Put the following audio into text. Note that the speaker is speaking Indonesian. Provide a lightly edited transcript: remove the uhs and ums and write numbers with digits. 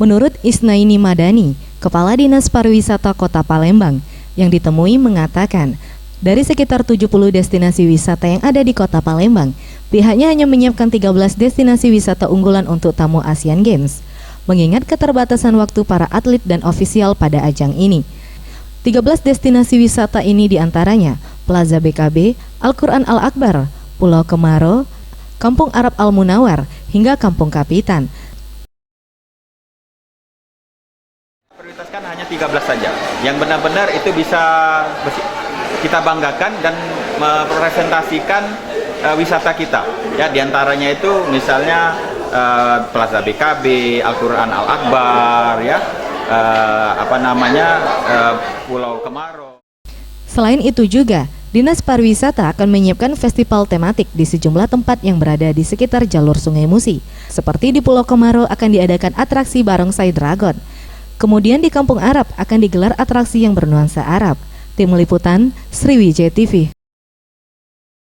Menurut Isnaini Madani, Kepala Dinas Pariwisata Kota Palembang, yang ditemui mengatakan, dari sekitar 70 destinasi wisata yang ada di Kota Palembang, pihaknya hanya menyiapkan 13 destinasi wisata unggulan untuk tamu Asian Games, mengingat keterbatasan waktu para atlet dan ofisial pada ajang ini. 13 destinasi wisata ini diantaranya Plaza BKB, Al-Quran Al-Akbar, Pulau Kemaro, Kampung Arab Al-Munawar, hingga Kampung Kapitan. Prioritaskan hanya 13 saja, yang benar-benar itu bisa kita banggakan dan merepresentasikan wisata kita. Ya, diantaranya itu misalnya Plaza BKB, Al-Quran Al-Akbar, ya, Pulau Kemaro. Selain itu juga, Dinas Pariwisata akan menyiapkan festival tematik di sejumlah tempat yang berada di sekitar jalur Sungai Musi. Seperti di Pulau Kemaro akan diadakan atraksi Barongsai Dragon. Kemudian di Kampung Arab akan digelar atraksi yang bernuansa Arab. Tim Liputan, Sriwijaya TV.